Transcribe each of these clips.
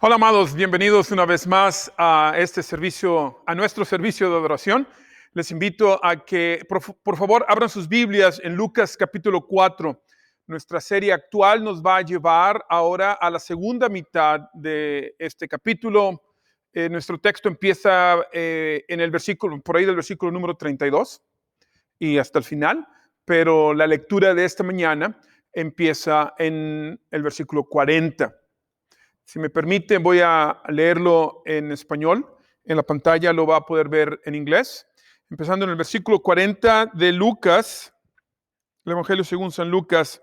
Hola amados, bienvenidos una vez más a este servicio, a nuestro servicio de adoración. Les invito a que por favor abran sus Biblias en Lucas capítulo 4. Nuestra serie actual nos va a llevar ahora a la segunda mitad de este capítulo. Nuestro texto empieza en el versículo, por ahí del versículo número 32 y hasta el final, pero la lectura de esta mañana empieza en el versículo 40. Si me permite, voy a leerlo en español. En la pantalla lo va a poder ver en inglés. Empezando en el versículo 40 de Lucas, el Evangelio según San Lucas,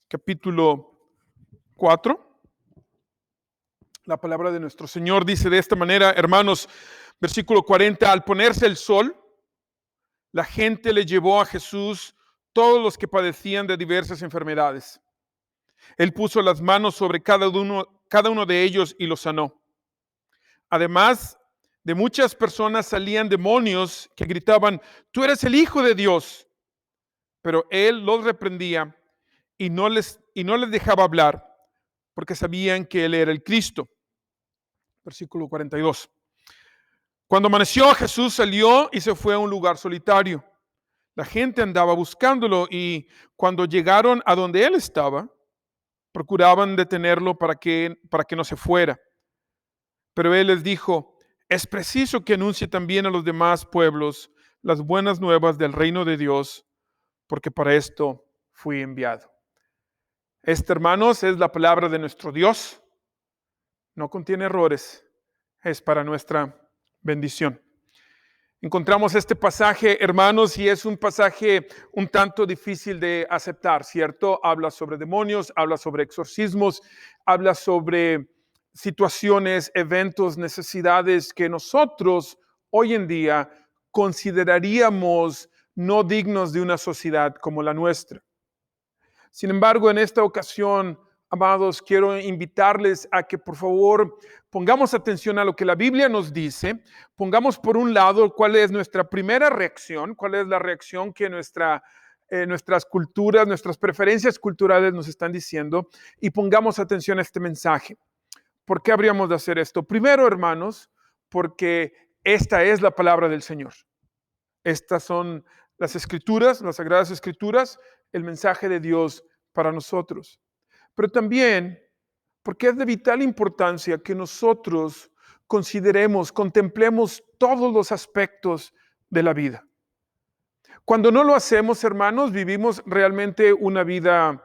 capítulo 4. La palabra de nuestro Señor dice de esta manera, hermanos, versículo 40, al ponerse el sol, la gente le llevó a Jesús todos los que padecían de diversas enfermedades. Él puso las manos sobre cada uno de ellos y los sanó. Además, de muchas personas salían demonios que gritaban, tú eres el Hijo de Dios. Pero él los reprendía y no les dejaba hablar porque sabían que él era el Cristo. Versículo 42. Cuando amaneció, Jesús salió y se fue a un lugar solitario. La gente andaba buscándolo y cuando llegaron a donde él estaba, procuraban detenerlo para que no se fuera. Pero él les dijo, es preciso que anuncie también a los demás pueblos las buenas nuevas del reino de Dios, porque para esto fui enviado. Esta, hermanos, es la palabra de nuestro Dios. No contiene errores, es para nuestra bendición. Encontramos este pasaje, hermanos, y es un pasaje un tanto difícil de aceptar, ¿cierto? Habla sobre demonios, habla sobre exorcismos, habla sobre situaciones, eventos, necesidades que nosotros hoy en día consideraríamos no dignos de una sociedad como la nuestra. Sin embargo, en esta ocasión, amados, quiero invitarles a que por favor pongamos atención a lo que la Biblia nos dice. Pongamos por un lado cuál es nuestra primera reacción, cuál es la reacción que nuestras culturas, nuestras preferencias culturales nos están diciendo, y pongamos atención a este mensaje. ¿Por qué habríamos de hacer esto? Primero, hermanos, porque esta es la palabra del Señor. Estas son las escrituras, las sagradas escrituras, el mensaje de Dios para nosotros. Pero también porque es de vital importancia que nosotros consideremos, contemplemos todos los aspectos de la vida. Cuando no lo hacemos, hermanos, vivimos realmente una vida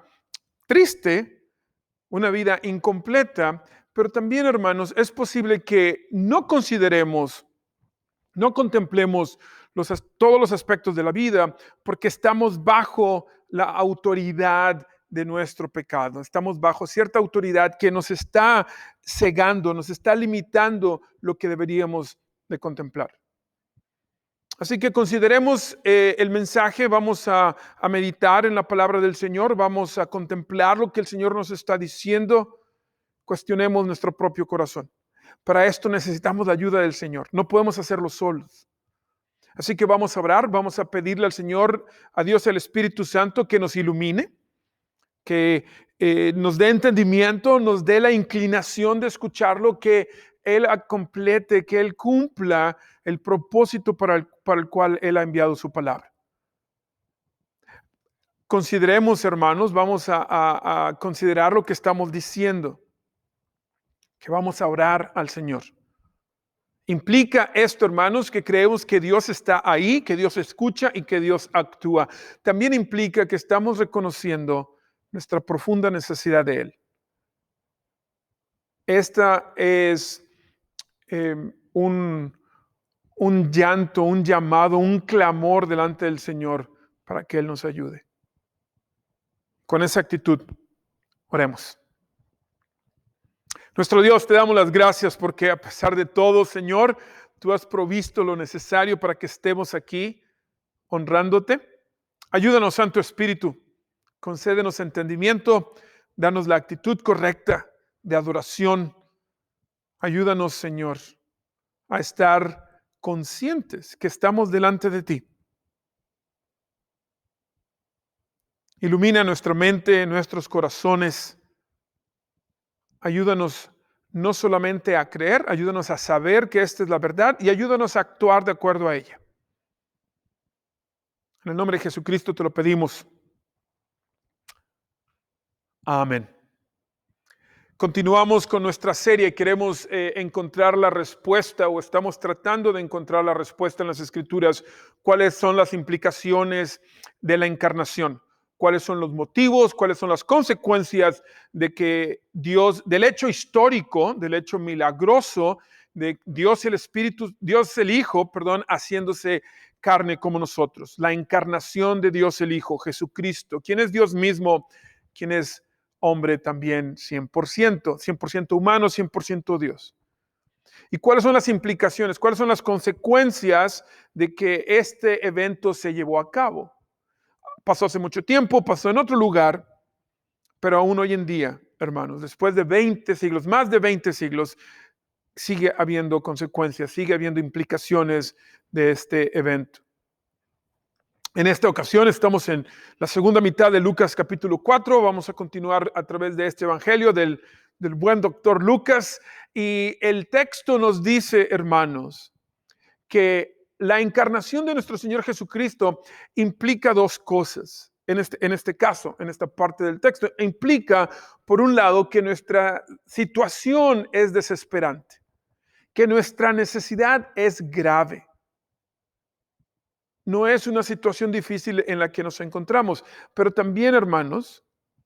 triste, una vida incompleta, pero también, hermanos, es posible que no consideremos, no contemplemos todos los aspectos de la vida porque estamos bajo la autoridad de nuestro pecado. Estamos bajo cierta autoridad que nos está cegando, nos está limitando lo que deberíamos de contemplar. Así que consideremos el mensaje, vamos a meditar en la palabra del Señor, vamos a contemplar lo que el Señor nos está diciendo, cuestionemos nuestro propio corazón. Para esto necesitamos la ayuda del Señor, no podemos hacerlo solos. Así que vamos a orar, vamos a pedirle al Señor, a Dios el Espíritu Santo, que nos ilumine, que nos dé entendimiento, nos dé la inclinación de escucharlo, que Él complete, que Él cumpla el propósito para el cual Él ha enviado su palabra. Consideremos, hermanos, vamos a considerar lo que estamos diciendo, que vamos a orar al Señor. Implica esto, hermanos, que creemos que Dios está ahí, que Dios escucha y que Dios actúa. También implica que estamos reconociendo nuestra profunda necesidad de Él. Esta es un llanto, un llamado, un clamor delante del Señor para que Él nos ayude. Con esa actitud, oremos. Nuestro Dios, te damos las gracias porque a pesar de todo, Señor, tú has provisto lo necesario para que estemos aquí honrándote. Ayúdanos, Santo Espíritu, concédenos entendimiento, danos la actitud correcta de adoración. Ayúdanos, Señor, a estar conscientes que estamos delante de ti. Ilumina nuestra mente, nuestros corazones. Ayúdanos no solamente a creer, ayúdanos a saber que esta es la verdad y ayúdanos a actuar de acuerdo a ella. En el nombre de Jesucristo te lo pedimos. Amén. Continuamos con nuestra serie. Queremos encontrar la respuesta, o estamos tratando de encontrar la respuesta en las Escrituras. ¿Cuáles son las implicaciones de la encarnación? ¿Cuáles son los motivos? ¿Cuáles son las consecuencias de que Dios, del hecho histórico, del hecho milagroso de Dios el Espíritu, Dios el Hijo, perdón, haciéndose carne como nosotros? La encarnación de Dios el Hijo, Jesucristo, quien es Dios mismo, quien es hombre también 100% humano, 100% Dios. ¿Y cuáles son las implicaciones? ¿Cuáles son las consecuencias de que este evento se llevó a cabo? Pasó hace mucho tiempo, pasó en otro lugar, pero aún hoy en día, hermanos, después de 20 siglos, más de 20 siglos, sigue habiendo consecuencias, sigue habiendo implicaciones de este evento. En esta ocasión estamos en la segunda mitad de Lucas capítulo 4. Vamos a continuar a través de este evangelio del buen doctor Lucas. Y el texto nos dice, hermanos, que la encarnación de nuestro Señor Jesucristo implica dos cosas. En este caso, en esta parte del texto, implica, por un lado, que nuestra situación es desesperante, que nuestra necesidad es grave. No es una situación difícil en la que nos encontramos, pero también, hermanos,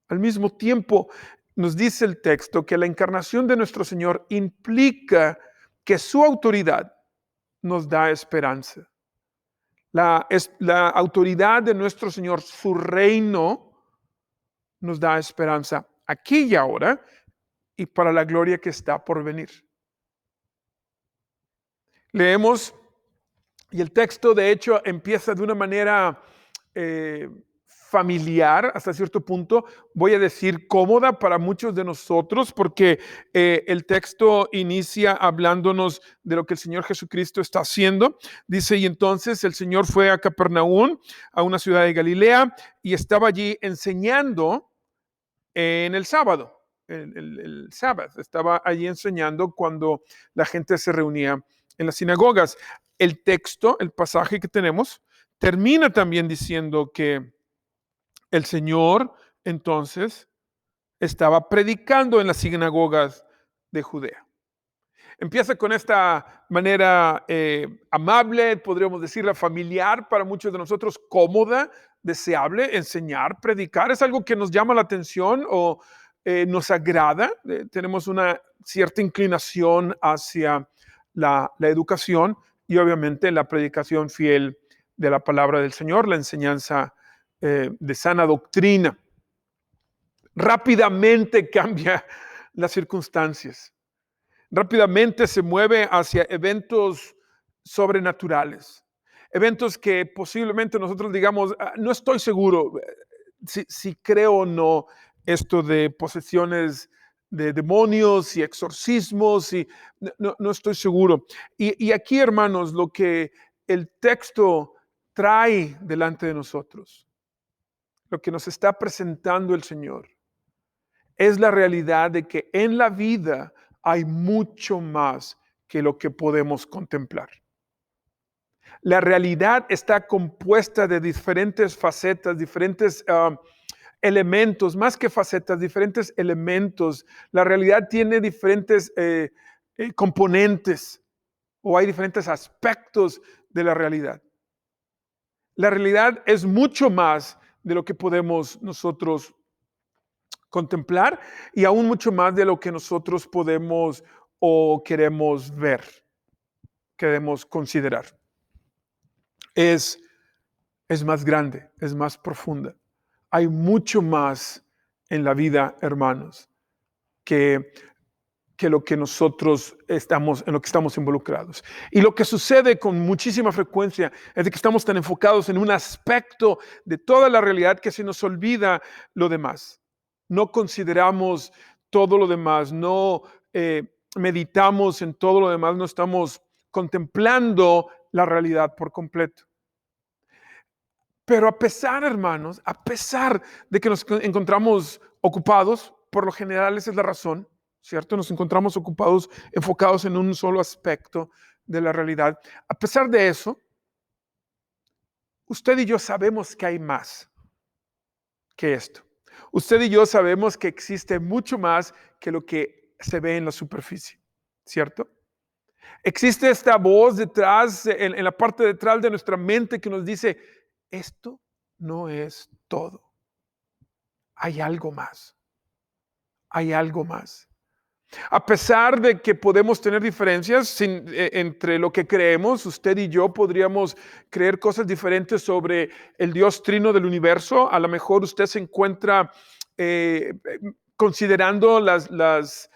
al mismo tiempo nos dice el texto que la encarnación de nuestro Señor implica que su autoridad nos da esperanza. La autoridad de nuestro Señor, su reino, nos da esperanza aquí y ahora y para la gloria que está por venir. Leemos. Y el texto, de hecho, empieza de una manera familiar, hasta cierto punto, voy a decir cómoda para muchos de nosotros, porque el texto inicia hablándonos de lo que el Señor Jesucristo está haciendo. Dice, y entonces el Señor fue a Capernaum, a una ciudad de Galilea, y estaba allí enseñando en el sábado. El sábado, estaba allí enseñando cuando la gente se reunía en las sinagogas. El texto, el pasaje que tenemos, termina también diciendo que el Señor entonces estaba predicando en las sinagogas de Judea. Empieza con esta manera amable, podríamos decirla familiar para muchos de nosotros, cómoda, deseable, enseñar, predicar. Es algo que nos llama la atención o nos agrada. Tenemos una cierta inclinación hacia la educación y obviamente la predicación fiel de la palabra del Señor, la enseñanza de sana doctrina. Rápidamente cambia las circunstancias. Rápidamente se mueve hacia eventos sobrenaturales, eventos que posiblemente nosotros digamos, no estoy seguro si creo o no esto de posesiones de demonios y exorcismos, y no estoy seguro. Y aquí, hermanos, lo que el texto trae delante de nosotros, lo que nos está presentando el Señor, es la realidad de que en la vida hay mucho más que lo que podemos contemplar. La realidad está compuesta de diferentes facetas, diferentes elementos, más que facetas, diferentes elementos. La realidad tiene diferentes componentes, o hay diferentes aspectos de la realidad. La realidad es mucho más de lo que podemos nosotros contemplar y aún mucho más de lo que nosotros podemos o queremos ver, queremos considerar. Es más grande, es más profunda. Hay mucho más en la vida, hermanos, que lo que nosotros estamos, en lo que estamos involucrados. Y lo que sucede con muchísima frecuencia es de que estamos tan enfocados en un aspecto de toda la realidad que se nos olvida lo demás. No consideramos todo lo demás, no meditamos en todo lo demás, no estamos contemplando la realidad por completo. Pero a pesar, hermanos, a pesar de que nos encontramos ocupados, por lo general esa es la razón, ¿cierto? Nos encontramos ocupados, enfocados en un solo aspecto de la realidad. A pesar de eso, usted y yo sabemos que hay más que esto. Usted y yo sabemos que existe mucho más que lo que se ve en la superficie, ¿cierto? Existe esta voz detrás, en la parte detrás de nuestra mente que nos dice, esto no es todo. Hay algo más. Hay algo más. A pesar de que podemos tener diferencias entre lo que creemos, usted y yo podríamos creer cosas diferentes sobre el Dios trino del universo. A lo mejor usted se encuentra eh, considerando las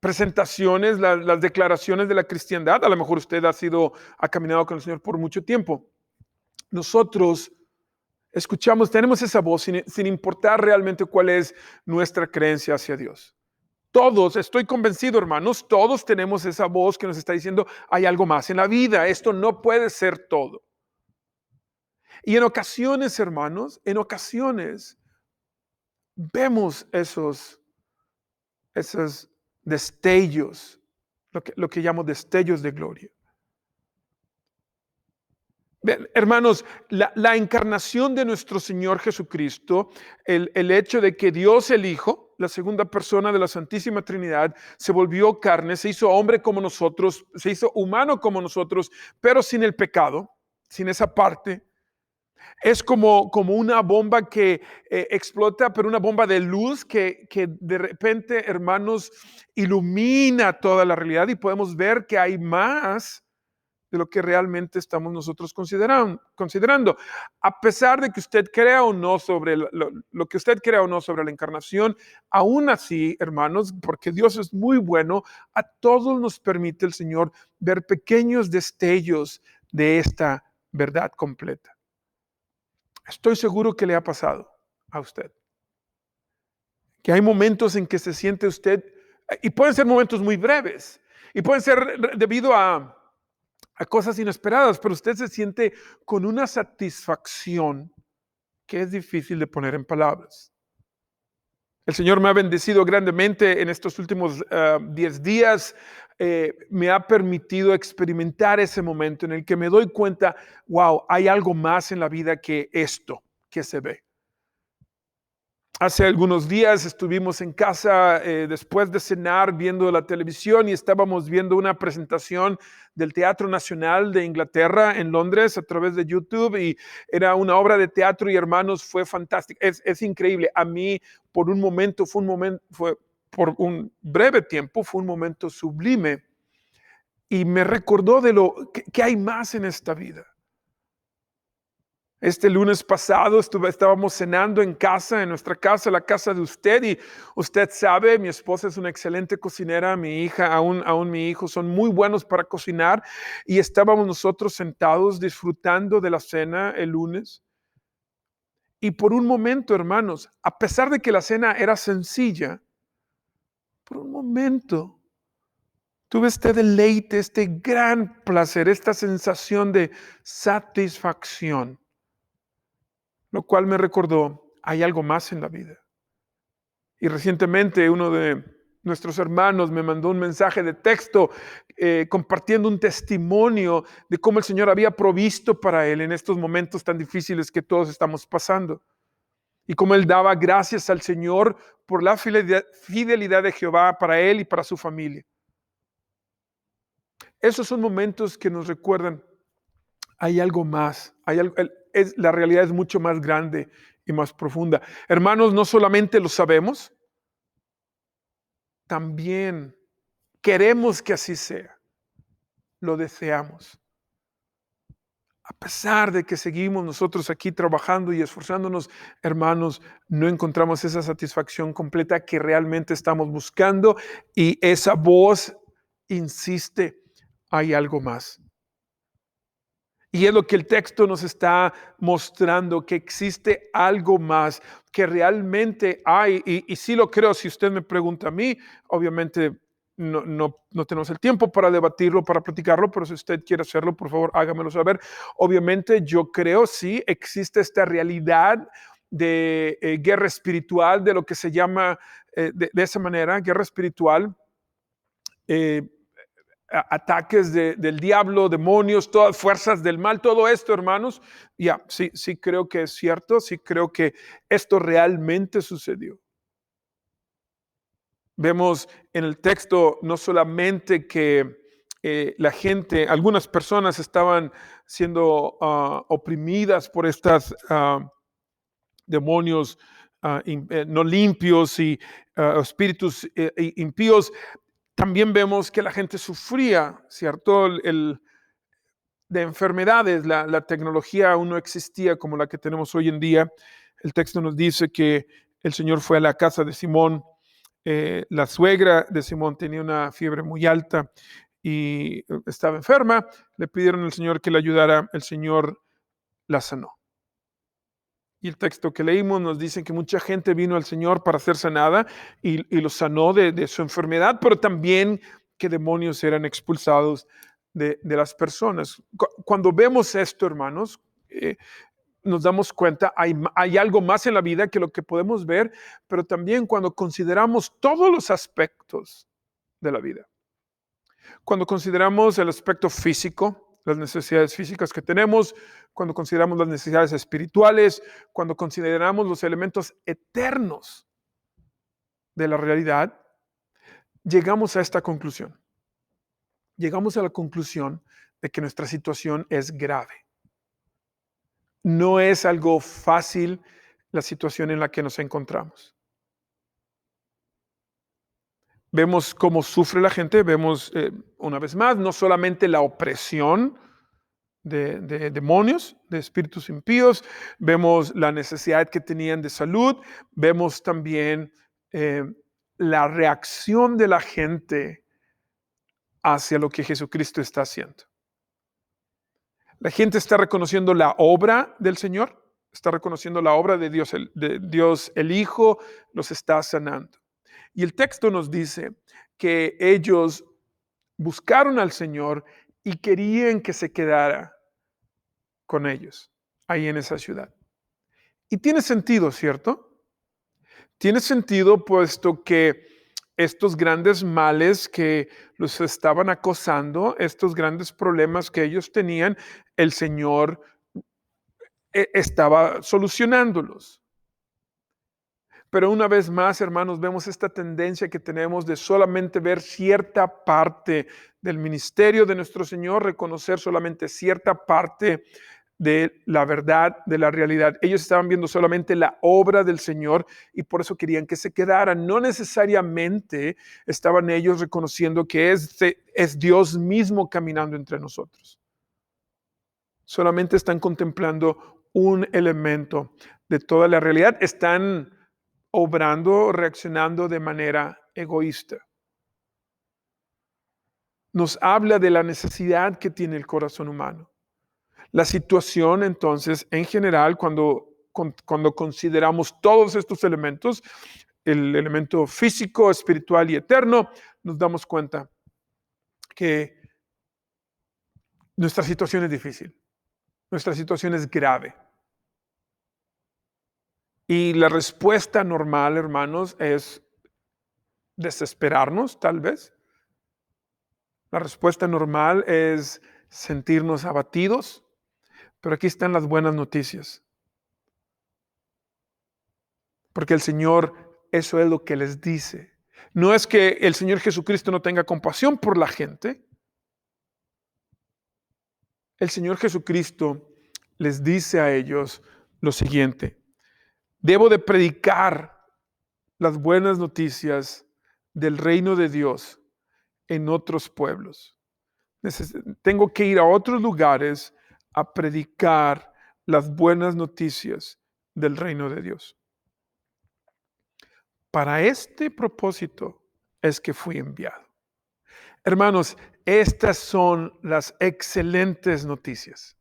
presentaciones, las declaraciones de la cristiandad. A lo mejor usted ha caminado con el Señor por mucho tiempo. Nosotros escuchamos, tenemos esa voz sin importar realmente cuál es nuestra creencia hacia Dios. Todos, estoy convencido, hermanos, todos tenemos esa voz que nos está diciendo, hay algo más en la vida, esto no puede ser todo. Y en ocasiones, hermanos, en ocasiones vemos esos destellos, lo que llamo destellos de gloria. Bien, hermanos, la encarnación de nuestro Señor Jesucristo, el hecho de que Dios el Hijo, la segunda persona de la Santísima Trinidad, se volvió carne, se hizo hombre como nosotros, se hizo humano como nosotros, pero sin el pecado, sin esa parte. Es como una bomba que explota, pero una bomba de luz que de repente, hermanos, ilumina toda la realidad y podemos ver que hay más de lo que realmente estamos nosotros considerando. A pesar de que usted crea o no sobre lo que usted crea o no sobre la encarnación, aún así, hermanos, porque Dios es muy bueno, a todos nos permite el Señor ver pequeños destellos de esta verdad completa. Estoy seguro que le ha pasado a usted, que hay momentos en que se siente usted, y pueden ser momentos muy breves, y pueden ser debido a cosas inesperadas, pero usted se siente con una satisfacción que es difícil de poner en palabras. El Señor me ha bendecido grandemente en estos últimos 10 días. Me ha permitido experimentar ese momento en el que me doy cuenta, wow, hay algo más en la vida que esto que se ve. Hace algunos días estuvimos en casa después de cenar viendo la televisión y estábamos viendo una presentación del Teatro Nacional de Inglaterra en Londres a través de YouTube y era una obra de teatro y hermanos, fue fantástico, es increíble. A mí por un momento por un breve tiempo fue un momento sublime y me recordó de lo que hay más en esta vida. Este lunes pasado estábamos cenando en casa, en nuestra casa, la casa de usted, y usted sabe, mi esposa es una excelente cocinera, mi hija, aún mi hijo, son muy buenos para cocinar, y estábamos nosotros sentados disfrutando de la cena el lunes. Y por un momento, hermanos, a pesar de que la cena era sencilla, por un momento tuve este deleite, este gran placer, esta sensación de satisfacción. Lo cual me recordó, hay algo más en la vida. Y recientemente uno de nuestros hermanos me mandó un mensaje de texto compartiendo un testimonio de cómo el Señor había provisto para él en estos momentos tan difíciles que todos estamos pasando. Y cómo él daba gracias al Señor por la fidelidad de Jehová para él y para su familia. Esos son momentos que nos recuerdan, hay algo más, la realidad es mucho más grande y más profunda. Hermanos, no solamente lo sabemos, también queremos que así sea, lo deseamos. A pesar de que seguimos nosotros aquí trabajando y esforzándonos, hermanos, no encontramos esa satisfacción completa que realmente estamos buscando y esa voz insiste, hay algo más. Y es lo que el texto nos está mostrando, que existe algo más, que realmente hay, y sí lo creo, si usted me pregunta a mí, obviamente no tenemos el tiempo para debatirlo, para platicarlo, pero si usted quiere hacerlo, por favor, hágamelo saber. Obviamente yo creo, sí, existe esta realidad de guerra espiritual, de lo que se llama de esa manera, guerra espiritual, eh, ataques del diablo, demonios, todas fuerzas del mal, todo esto, hermanos, ya, sí, sí creo que es cierto, sí creo que esto realmente sucedió. Vemos en el texto no solamente que la gente, algunas personas estaban siendo oprimidas por estas demonios no limpios y espíritus impíos. También vemos que la gente sufría, ¿cierto? De enfermedades. La tecnología aún no existía como la que tenemos hoy en día. El texto nos dice que el Señor fue a la casa de Simón. La suegra de Simón tenía una fiebre muy alta y estaba enferma. Le pidieron al Señor que le ayudara. El Señor la sanó. Y el texto que leímos nos dice que mucha gente vino al Señor para ser sanada y lo sanó de su enfermedad, pero también que demonios eran expulsados de las personas. Cuando vemos esto, hermanos, nos damos cuenta, hay algo más en la vida que lo que podemos ver, pero también cuando consideramos todos los aspectos de la vida. Cuando consideramos el aspecto físico, las necesidades físicas que tenemos, cuando consideramos las necesidades espirituales, cuando consideramos los elementos eternos de la realidad, llegamos a esta conclusión. Llegamos a la conclusión de que nuestra situación es grave. No es algo fácil la situación en la que nos encontramos. Vemos cómo sufre la gente, vemos una vez más, no solamente la opresión de demonios, de espíritus impíos, vemos la necesidad que tenían de salud, vemos también la reacción de la gente hacia lo que Jesucristo está haciendo. La gente está reconociendo la obra del Señor, está reconociendo la obra de Dios el Hijo, los está sanando. Y el texto nos dice que ellos buscaron al Señor y querían que se quedara con ellos ahí en esa ciudad. Y tiene sentido, ¿cierto? Tiene sentido puesto que estos grandes males que los estaban acosando, estos grandes problemas que ellos tenían, el Señor estaba solucionándolos. Pero una vez más, hermanos, vemos esta tendencia que tenemos de solamente ver cierta parte del ministerio de nuestro Señor, reconocer solamente cierta parte de la verdad, de la realidad. Ellos estaban viendo solamente la obra del Señor y por eso querían que se quedaran. No necesariamente estaban ellos reconociendo que es Dios mismo caminando entre nosotros. Solamente están contemplando un elemento de toda la realidad. Están obrando, reaccionando de manera egoísta. Nos habla de la necesidad que tiene el corazón humano. La situación, entonces, en general, cuando consideramos todos estos elementos, el elemento físico, espiritual y eterno, nos damos cuenta que nuestra situación es difícil, nuestra situación es grave. Y la respuesta normal, hermanos, es desesperarnos, tal vez. La respuesta normal es sentirnos abatidos, pero aquí están las buenas noticias. Porque el Señor, eso es lo que les dice. No es que el Señor Jesucristo no tenga compasión por la gente. El Señor Jesucristo les dice a ellos lo siguiente: debo de predicar las buenas noticias del reino de Dios en otros pueblos. Tengo que ir a otros lugares a predicar las buenas noticias del reino de Dios. Para este propósito es que fui enviado. Hermanos, estas son las excelentes noticias.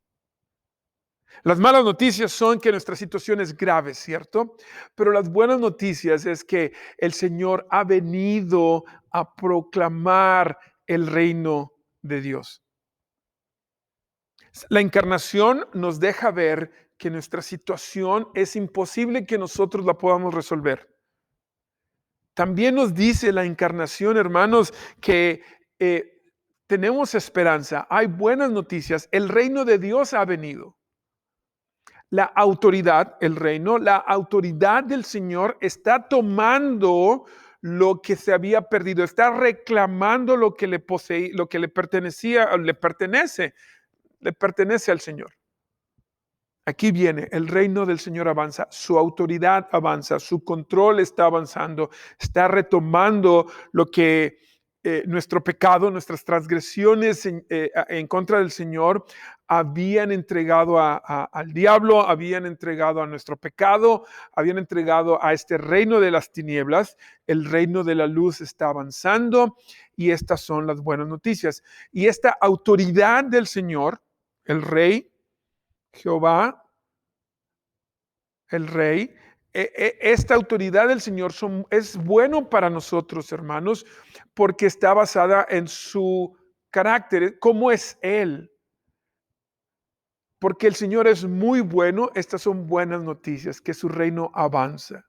Las malas noticias son que nuestra situación es grave, ¿cierto? Pero las buenas noticias es que el Señor ha venido a proclamar el reino de Dios. La encarnación nos deja ver que nuestra situación es imposible que nosotros la podamos resolver. También nos dice la encarnación, hermanos, que tenemos esperanza, hay buenas noticias, el reino de Dios ha venido. La autoridad, el reino, la autoridad del Señor está tomando lo que se había perdido, está reclamando lo que le poseía, lo que le pertenecía, le pertenece al Señor. Aquí viene, el reino del Señor avanza, su autoridad avanza, su control está avanzando, está retomando lo que nuestro pecado, nuestras transgresiones en contra del Señor habían entregado al diablo, habían entregado a nuestro pecado, habían entregado a este reino de las tinieblas. El reino de la luz está avanzando y estas son las buenas noticias. Y esta autoridad del Señor, el Rey, Jehová, el Rey, esta autoridad del Señor es bueno para nosotros, hermanos, porque está basada en su carácter, cómo es Él. Porque el Señor es muy bueno, estas son buenas noticias, que su reino avanza.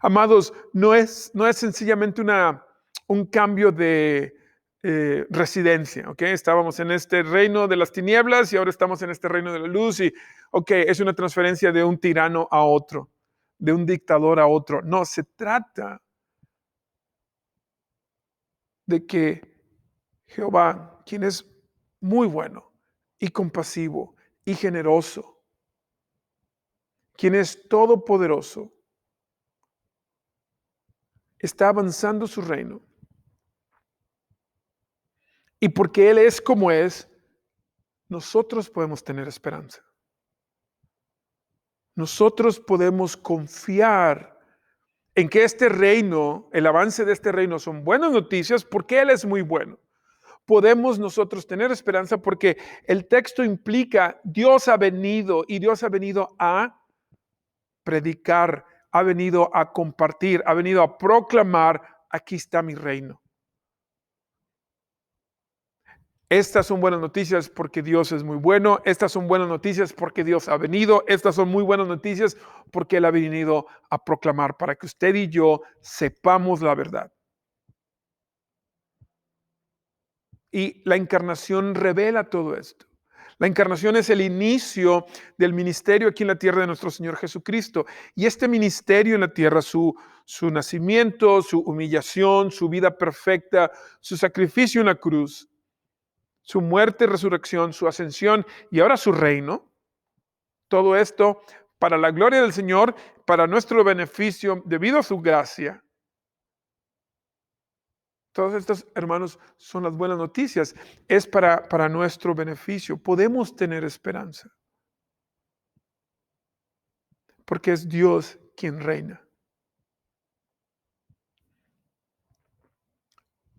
Amados, no es sencillamente un cambio de residencia, ¿ok? Estábamos en este reino de las tinieblas y ahora estamos en este reino de la luz y, ok, es una transferencia de un tirano a otro, de un dictador a otro. No, se trata de que Jehová, quien es muy bueno y compasivo y generoso, quien es todopoderoso, está avanzando su reino. Y porque Él es como es, nosotros podemos tener esperanza. Nosotros podemos confiar en que este reino, el avance de este reino son buenas noticias porque Él es muy bueno. Podemos nosotros tener esperanza porque el texto implica Dios ha venido y Dios ha venido a predicar, ha venido a compartir, ha venido a proclamar, aquí está mi reino. Estas son buenas noticias porque Dios es muy bueno. Estas son buenas noticias porque Dios ha venido. Estas son muy buenas noticias porque Él ha venido a proclamar para que usted y yo sepamos la verdad. Y la encarnación revela todo esto. La encarnación es el inicio del ministerio aquí en la tierra de nuestro Señor Jesucristo. Y este ministerio en la tierra, su nacimiento, su humillación, su vida perfecta, su sacrificio en la cruz, su muerte, resurrección, su ascensión y ahora su reino. Todo esto para la gloria del Señor, para nuestro beneficio, debido a su gracia. Todos estos, hermanos, son las buenas noticias. Es para nuestro beneficio. Podemos tener esperanza. Porque es Dios quien reina.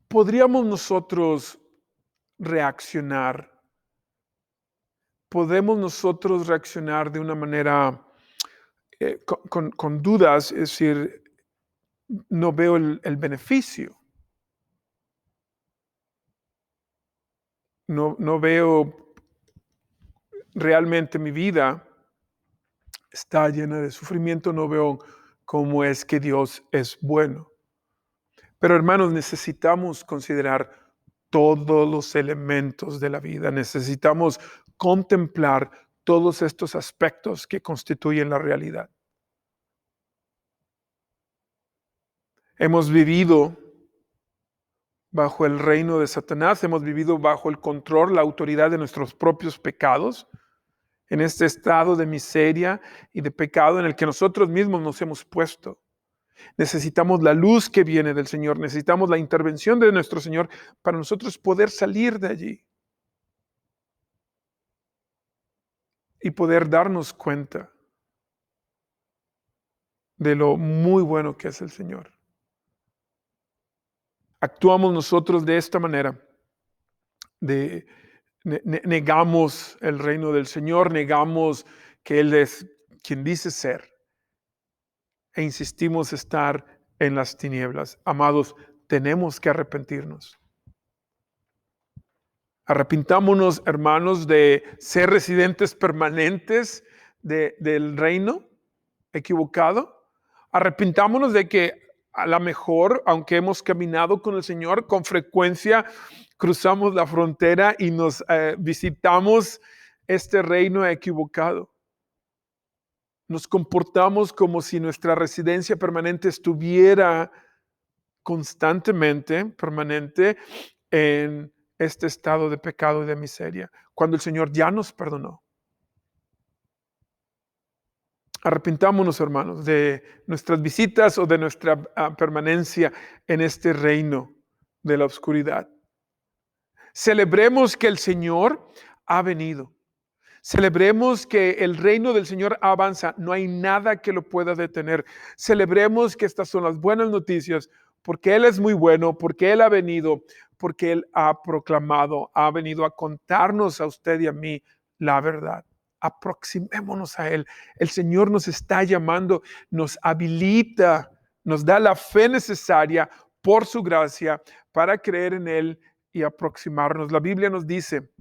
¿Podríamos nosotros reaccionar? ¿Podemos nosotros reaccionar de una manera con dudas? Es decir, no veo el beneficio. No veo realmente mi vida está llena de sufrimiento, no veo cómo es que Dios es bueno. Pero hermanos, necesitamos considerar todos los elementos de la vida, necesitamos contemplar todos estos aspectos que constituyen la realidad. Hemos vivido bajo el reino de Satanás, hemos vivido bajo el control, la autoridad de nuestros propios pecados, en este estado de miseria y de pecado en el que nosotros mismos nos hemos puesto. Necesitamos la luz que viene del Señor, necesitamos la intervención de nuestro Señor para nosotros poder salir de allí y poder darnos cuenta de lo muy bueno que es el Señor. Actuamos nosotros de esta manera, negamos el reino del Señor, negamos que Él es quien dice ser e insistimos estar en las tinieblas. Amados, tenemos que arrepentirnos. Arrepintámonos, hermanos, de ser residentes permanentes del reino equivocado. Arrepintámonos de que a lo mejor, aunque hemos caminado con el Señor, con frecuencia cruzamos la frontera y nos visitamos este reino equivocado. Nos comportamos como si nuestra residencia permanente estuviera constantemente, permanente, en este estado de pecado y de miseria, cuando el Señor ya nos perdonó. Arrepintámonos, hermanos, de nuestras visitas o de nuestra permanencia en este reino de la oscuridad. Celebremos que el Señor ha venido. Celebremos que el reino del Señor avanza. No hay nada que lo pueda detener. Celebremos que estas son las buenas noticias, porque Él es muy bueno, porque Él ha venido, porque Él ha proclamado, ha venido a contarnos a usted y a mí la verdad. Aproximémonos a Él. El Señor nos está llamando, nos habilita, nos da la fe necesaria por su gracia para creer en Él y aproximarnos. La Biblia nos dice,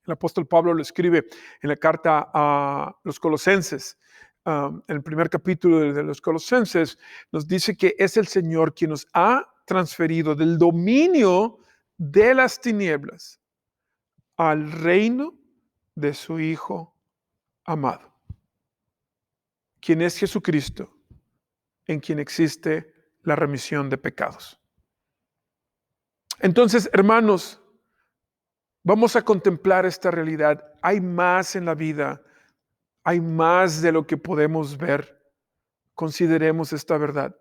el apóstol Pablo lo escribe en la carta a los Colosenses, en el primer capítulo de los Colosenses, nos dice que es el Señor quien nos ha transferido del dominio de las tinieblas al reino de su Hijo amado, quien es Jesucristo, en quien existe la remisión de pecados. Entonces, hermanos, vamos a contemplar esta realidad. Hay más en la vida, hay más de lo que podemos ver. Consideremos esta verdad.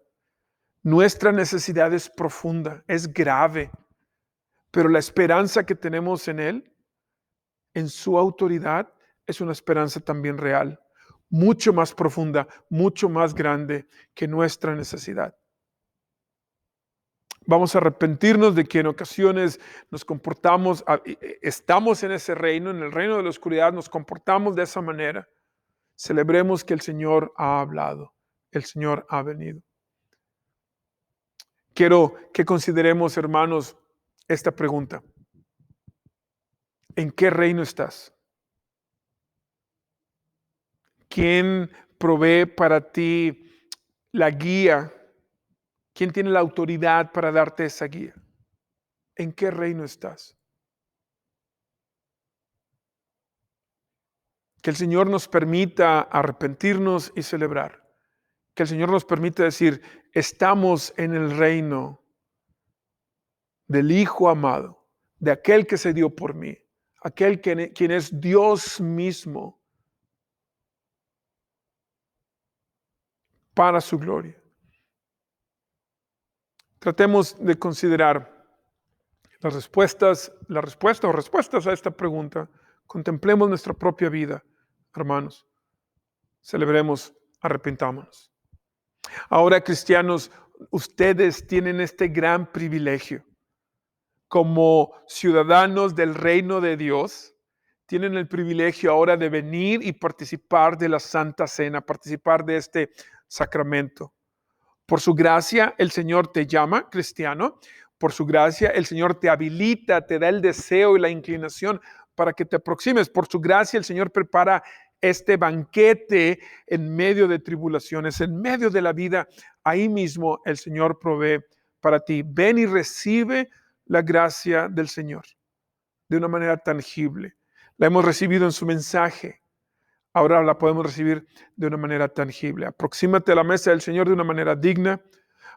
Nuestra necesidad es profunda, es grave, pero la esperanza que tenemos en Él, en su autoridad, es una esperanza también real, mucho más profunda, mucho más grande que nuestra necesidad. Vamos a arrepentirnos de que en ocasiones nos comportamos, estamos en ese reino, en el reino de la oscuridad, nos comportamos de esa manera. Celebremos que el Señor ha hablado, el Señor ha venido. Quiero que consideremos, hermanos, esta pregunta. ¿En qué reino estás? ¿Quién provee para ti la guía? ¿Quién tiene la autoridad para darte esa guía? ¿En qué reino estás? Que el Señor nos permita arrepentirnos y celebrar. Que el Señor nos permita decir, estamos en el reino del Hijo amado, de aquel que se dio por mí, aquel quien es Dios mismo para su gloria. Tratemos de considerar las respuestas a esta pregunta. Contemplemos nuestra propia vida, hermanos. Celebremos, arrepintámonos. Ahora, cristianos, ustedes tienen este gran privilegio. Como ciudadanos del reino de Dios, tienen el privilegio ahora de venir y participar de la Santa Cena, participar de este sacramento. Por su gracia, el Señor te llama, cristiano. Por su gracia, el Señor te habilita, te da el deseo y la inclinación para que te aproximes. Por su gracia, el Señor prepara este banquete en medio de tribulaciones, en medio de la vida. Ahí mismo el Señor provee para ti. Ven y recibe la gracia del Señor de una manera tangible. La hemos recibido en su mensaje. Ahora la podemos recibir de una manera tangible. Aproxímate a la mesa del Señor de una manera digna.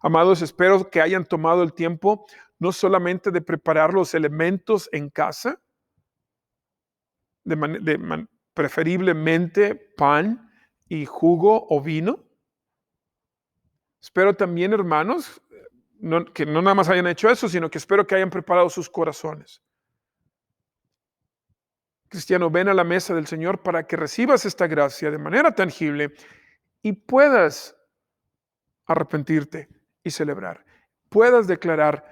Amados, espero que hayan tomado el tiempo no solamente de preparar los elementos en casa, preferiblemente pan y jugo o vino. Espero también, hermanos, que no nada más hayan hecho eso, sino que espero que hayan preparado sus corazones. Cristiano, ven a la mesa del Señor para que recibas esta gracia de manera tangible y puedas arrepentirte y celebrar. Puedas declarar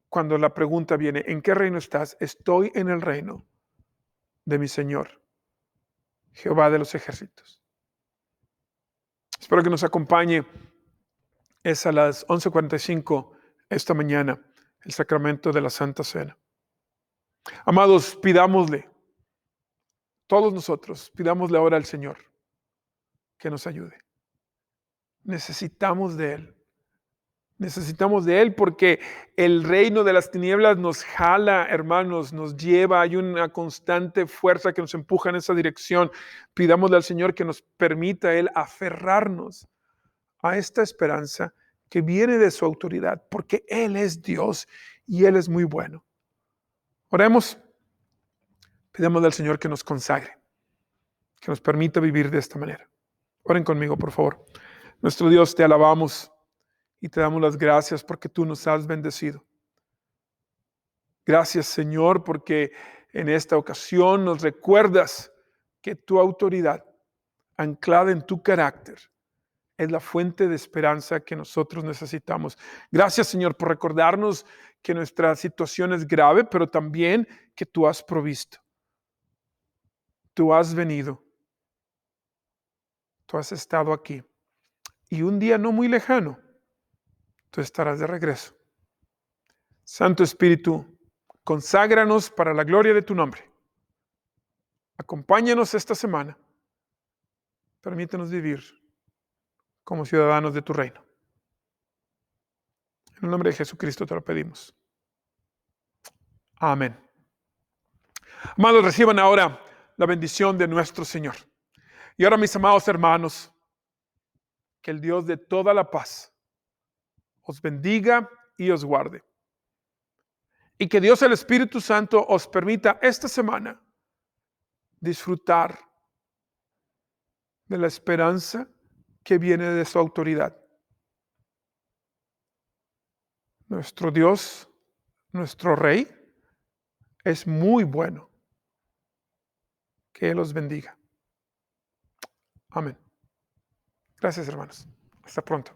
cuando la pregunta viene, ¿en qué reino estás? Estoy en el reino de mi Señor, Jehová de los ejércitos. Espero que nos acompañe. Es a las 11:45 esta mañana el sacramento de la Santa Cena. Amados, pidámosle, todos nosotros, pidámosle ahora al Señor que nos ayude. Necesitamos de Él. Necesitamos de Él porque el reino de las tinieblas nos jala, hermanos, nos lleva. Hay una constante fuerza que nos empuja en esa dirección. Pidámosle al Señor que nos permita Él aferrarnos a esta esperanza que viene de su autoridad, porque Él es Dios y Él es muy bueno. Oremos, pidámosle al Señor que nos consagre, que nos permita vivir de esta manera. Oren conmigo, por favor. Nuestro Dios, te alabamos y te damos las gracias porque tú nos has bendecido. Gracias, Señor, porque en esta ocasión nos recuerdas que tu autoridad, anclada en tu carácter, es la fuente de esperanza que nosotros necesitamos. Gracias, Señor, por recordarnos que nuestra situación es grave, pero también que tú has provisto. Tú has venido. Tú has estado aquí. Y un día no muy lejano, tú estarás de regreso. Santo Espíritu, conságranos para la gloria de tu nombre. Acompáñanos esta semana. Permítenos vivir como ciudadanos de tu reino. En el nombre de Jesucristo te lo pedimos. Amén. Amados, reciban ahora la bendición de nuestro Señor. Y ahora, mis amados hermanos, que el Dios de toda la paz os bendiga y os guarde. Y que Dios el Espíritu Santo os permita esta semana disfrutar de la esperanza que viene de su autoridad. Nuestro Dios, nuestro Rey, es muy bueno. Que Él los bendiga. Amén. Gracias, hermanos. Hasta pronto.